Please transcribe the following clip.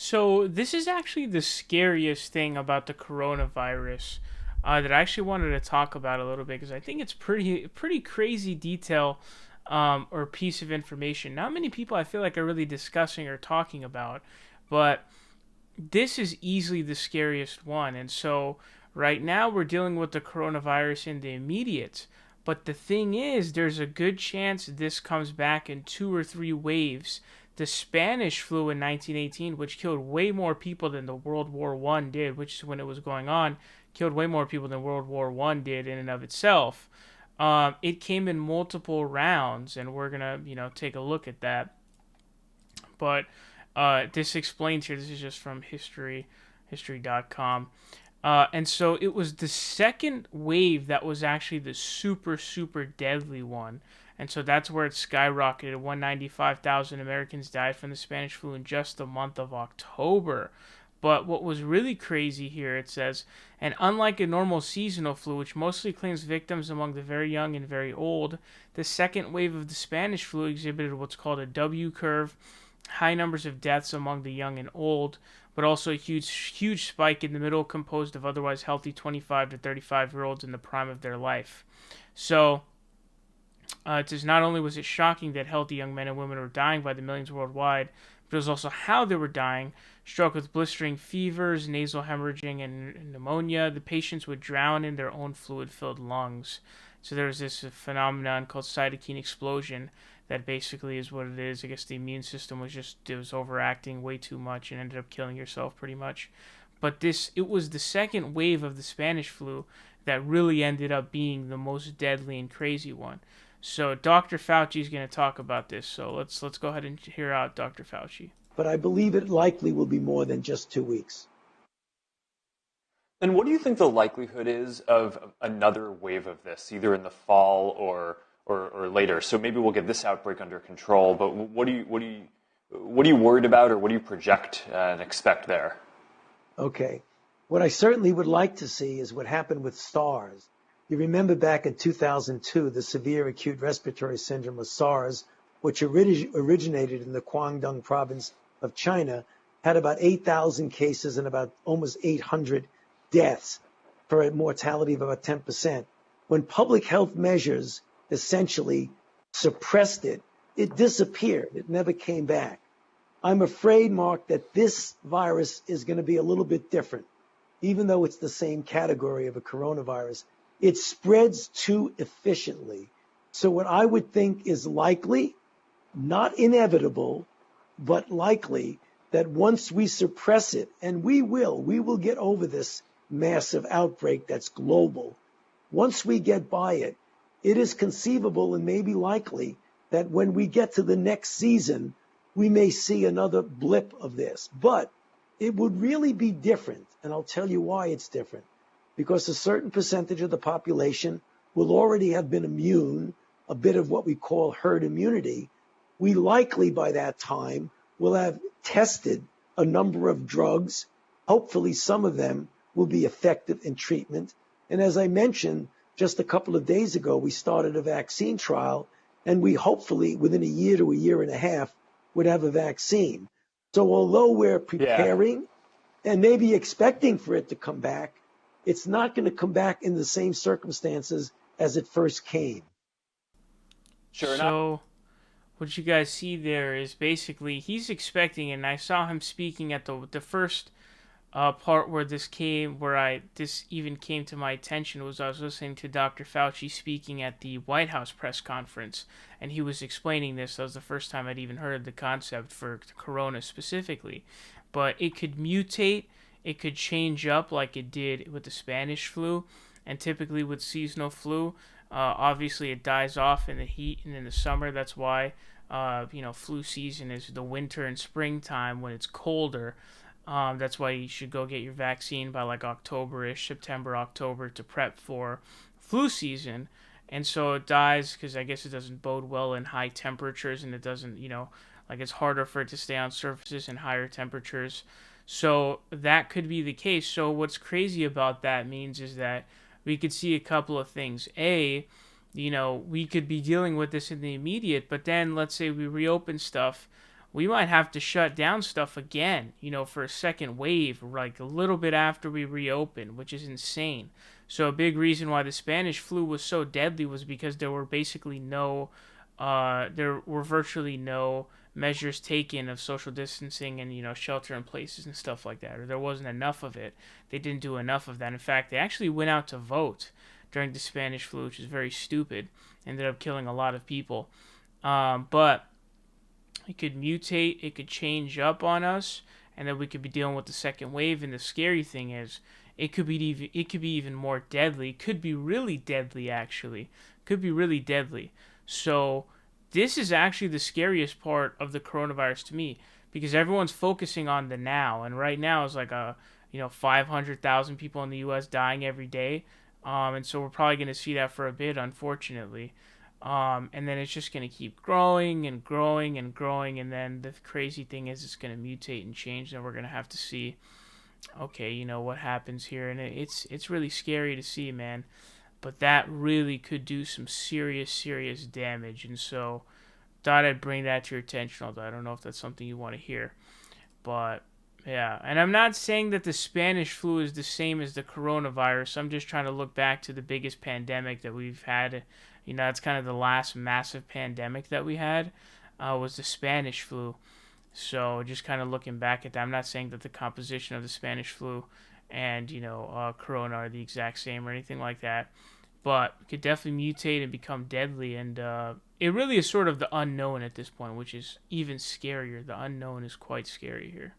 So this is actually the scariest thing about the coronavirus that I actually wanted to talk about a little bit because I think it's pretty crazy detail or piece of information. Not many people I feel like are really discussing or talking about, but this is easily the scariest one. And so right now we're dealing with the coronavirus in the immediate. But the thing is, there's a good chance this comes back in two or three waves. The Spanish flu in 1918, which killed way more people than the World War One did, which is when it was going on, killed way more people than World War One did in and of itself. It came in multiple rounds, and we're gonna, take a look at that. But this explains here. This is just from history.com. And so it was the second wave that was actually the super, super deadly one. And so that's where it skyrocketed. 195,000 Americans died from the Spanish flu in just the month of October. But what was really crazy here, it says, and unlike a normal seasonal flu, which mostly claims victims among the very young and very old, the second wave of the Spanish flu exhibited what's called a W curve, high numbers of deaths among the young and old, but also a huge spike in the middle, composed of otherwise healthy 25 to 35-year-olds in the prime of their life. So it says not only was it shocking that healthy young men and women were dying by the millions worldwide, but it was also how they were dying, struck with blistering fevers, nasal hemorrhaging, and pneumonia. The patients would drown in their own fluid-filled lungs. So there was this phenomenon called cytokine explosion that basically is what it is. I guess the immune system it was overacting way too much and ended up killing yourself pretty much. But it was the second wave of the Spanish flu that really ended up being the most deadly and crazy one. So Dr. Fauci is going to talk about this. So let's go ahead and hear out Dr. Fauci. But I believe it likely will be more than just 2 weeks. And what do you think the likelihood is of another wave of this, either in the fall or later? So maybe we'll get this outbreak under control. But what are you worried about, or what do you project and expect there? Okay. What I certainly would like to see is what happened with SARS. You remember back in 2002, the severe acute respiratory syndrome of SARS, which originated in the Guangdong province of China, had about 8,000 cases and about almost 800 deaths for a mortality of about 10%. When public health measures essentially suppressed it, it disappeared. It never came back. I'm afraid, Mark, that this virus is going to be a little bit different. Even though it's the same category of a coronavirus, it spreads too efficiently. So what I would think is likely, not inevitable, but likely, that once we suppress it, and we will get over this massive outbreak that's global. Once we get by it, it is conceivable and maybe likely that when we get to the next season, we may see another blip of this. But it would really be different, and I'll tell you why it's different. Because a certain percentage of the population will already have been immune, a bit of what we call herd immunity. We likely by that time will have tested a number of drugs. Hopefully some of them will be effective in treatment. And as I mentioned, just a couple of days ago, we started a vaccine trial, and we hopefully within a year to a year and a half would have a vaccine. So although we're preparing and maybe expecting for it to come back, it's not going to come back in the same circumstances as it first came. Sure. So what you guys see there is basically he's expecting, and I saw him speaking at the first part where this even came to my attention was I was listening to Dr. Fauci speaking at the White House press conference, and he was explaining this. That was the first time I'd even heard of the concept for corona specifically. But it could mutate, it could change up like it did with the Spanish flu, and typically with seasonal flu, obviously it dies off in the heat and in the summer. That's why flu season is the winter and springtime when it's colder. That's why you should go get your vaccine by like October-ish, September, October, to prep for flu season. And so it dies because I guess it doesn't bode well in high temperatures, and it doesn't, it's harder for it to stay on surfaces in higher temperatures. So that could be the case. So what's crazy about that means is that we could see a couple of things. A, we could be dealing with this in the immediate, but then let's say we reopen stuff. we might have to shut down stuff again, for a second wave, like a little bit after we reopen, which is insane. So a big reason why the Spanish flu was so deadly was because there were virtually no measures taken of social distancing and shelter in places and stuff like that, or there wasn't enough of it. They didn't do enough of that. In fact, they actually went out to vote during the Spanish flu, which is very stupid. Ended up killing a lot of people. But it could mutate, it could change up on us, and then we could be dealing with the second wave. And the scary thing is, it could be even more deadly. It could be really deadly, actually. Could be really deadly. So this is actually the scariest part of the coronavirus to me, because everyone's focusing on the now, and right now is like 500,000 people in the U.S. dying every day, and so we're probably going to see that for a bit, unfortunately. And then it's just going to keep growing and growing and growing, and then the crazy thing is it's going to mutate and change, and we're going to have to see, okay, what happens here, and it's really scary to see, man. But that really could do some serious damage, and so thought I'd bring that to your attention, although I don't know if that's something you want to hear. But yeah, and I'm not saying that the Spanish flu is the same as the coronavirus. I'm just trying to look back to the biggest pandemic that we've had. It's kind of the last massive pandemic that we had, was the Spanish flu. So just kind of looking back at that, I'm not saying that the composition of the Spanish flu and corona are the exact same or anything like that, but it could definitely mutate and become deadly. And it really is sort of the unknown at this point, which is even scarier. The unknown is quite scary here.